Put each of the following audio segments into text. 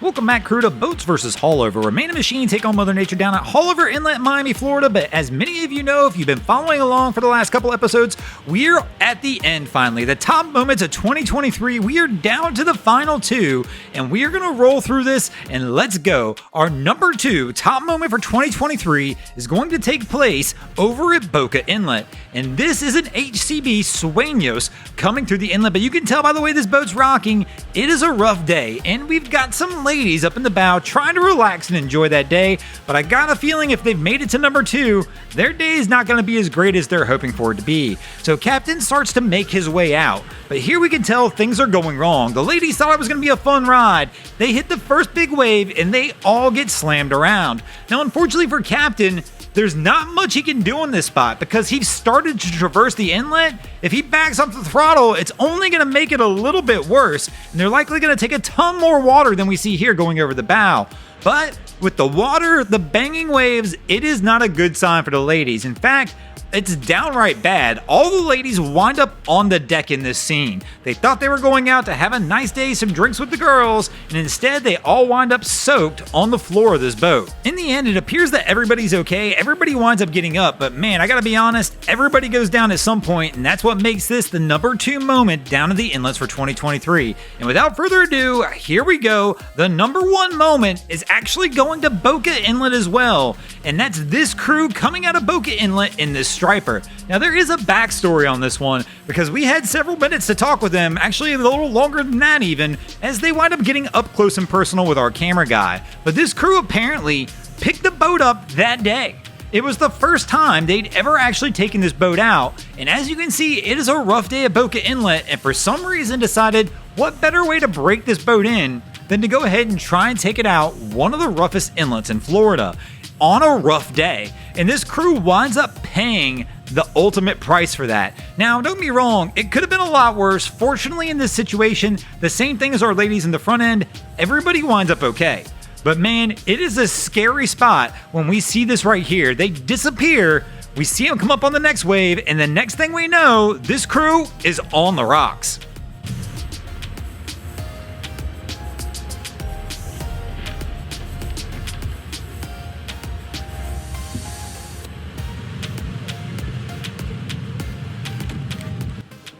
Welcome back, crew, to Boats vs. Haulover, where Man and Machine take on Mother Nature down at Haulover Inlet, Miami, Florida. But as many of you know, if you've been following along for the last couple episodes, we're at the end finally. The top moments of 2023, we are down to the final two, and we are going to roll through this, and let's go. Our number 2 top moment for 2023 is going to take place over at Boca Inlet. And this is an HCB Sueños coming through the inlet, but you can tell by the way this boat's rocking, it is a rough day, and we've got some ladies up in the bow trying to relax and enjoy that day, but I got a feeling if they've made it to number 2, their day is not going to be as great as they're hoping for it to be. So Captain starts to make his way out, but here we can tell things are going wrong. The ladies thought it was going to be a fun ride. They hit the first big wave and they all get slammed around. Now, unfortunately for Captain, there's not much he can do on this spot because he's started to traverse the inlet. If he backs up the throttle, it's only going to make it a little bit worse, and they're likely going to take a ton more water than we see here going over the bow. But with the water, the banging waves, it is not a good sign for the ladies. In fact, it's downright bad. All the ladies wind up on the deck in this scene. They thought they were going out to have a nice day, some drinks with the girls, and instead they all wind up soaked on the floor of this boat. In the end, it appears that everybody's okay. Everybody winds up getting up, but man, I gotta be honest, everybody goes down at some point, and that's what makes this the number 2 moment down at the inlets for 2023. And without further ado, here we go. The number 1 moment is actually going to Boca Inlet as well, and that's this crew coming out of Boca Inlet in this striper. Now, there is a backstory on this one because we had several minutes to talk with them, actually a little longer than that even, as they wind up getting up close and personal with our camera guy. But this crew apparently picked the boat up that day. It was the first time they'd ever actually taken this boat out, and as you can see, it is a rough day at Boca Inlet, and for some reason decided what better way to break this boat in than to go ahead and try and take it out one of the roughest inlets in Florida on a rough day. And this crew winds up paying the ultimate price for that. Now, don't be wrong, it could have been a lot worse. Fortunately, in this situation, the same thing as our ladies in the front end, everybody winds up okay. But man, it is a scary spot when we see this right here. They disappear, we see them come up on the next wave, and the next thing we know, this crew is on the rocks.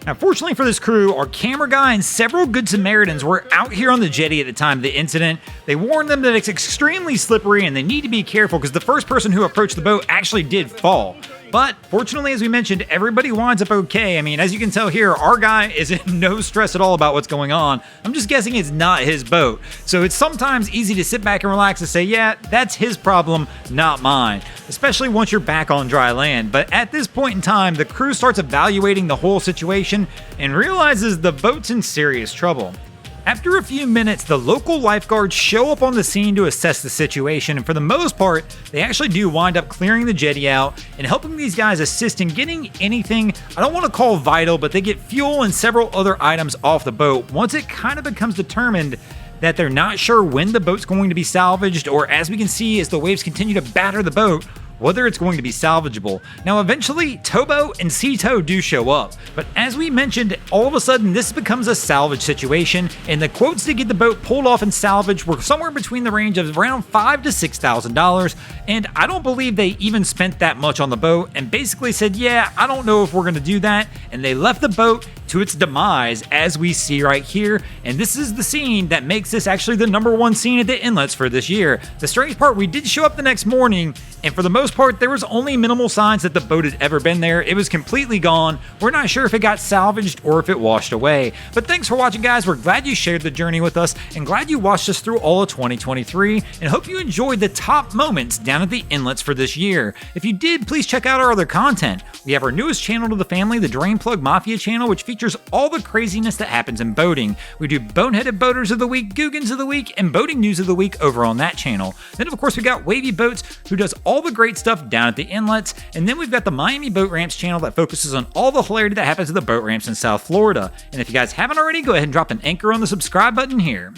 Now, fortunately for this crew, our camera guy and several good Samaritans were out here on the jetty at the time of the incident. They warned them that it's extremely slippery and they need to be careful because the first person who approached the boat actually did fall. But fortunately, as we mentioned, everybody winds up okay. I mean, as you can tell here, our guy is in no stress at all about what's going on. I'm just guessing it's not his boat. So it's sometimes easy to sit back and relax and say, yeah, that's his problem, not mine, especially once you're back on dry land. But at this point in time, the crew starts evaluating the whole situation and realizes the boat's in serious trouble. After a few minutes, the local lifeguards show up on the scene to assess the situation, and for the most part, they actually do wind up clearing the jetty out and helping these guys assist in getting anything, I don't want to call vital, but they get fuel and several other items off the boat once it kind of becomes determined that they're not sure when the boat's going to be salvaged, or as we can see as the waves continue to batter the boat, whether it's going to be salvageable. Now, eventually, Towboat and Sea Tow do show up, but as we mentioned, all of a sudden, this becomes a salvage situation, and the quotes to get the boat pulled off and salvaged were somewhere between the range of around $5,000 to $6,000, and I don't believe they even spent that much on the boat, and basically said, yeah, I don't know if we're gonna do that, and they left the boat to its demise, as we see right here, and this is the scene that makes this actually the number 1 scene at the inlets for this year. The strange part, we did show up the next morning, and for the most part, there was only minimal signs that the boat had ever been there. It was completely gone. We're not sure if it got salvaged or if it washed away. But thanks for watching, guys. We're glad you shared the journey with us and glad you watched us through all of 2023, and hope you enjoyed the top moments down at the inlets for this year. If you did, please check out our other content. We have our newest channel to the family, the Drain Plug Mafia channel, which features all the craziness that happens in boating. We do Boneheaded Boaters of the Week, Googans of the Week, and Boating News of the Week over on that channel. Then, of course, we got Wavy Boats, who does all the great stuff down at the inlets, and then we've got the Miami Boat Ramps channel that focuses on all the hilarity that happens at the boat ramps in South Florida. And if you guys haven't already, go ahead and drop an anchor on the subscribe button here.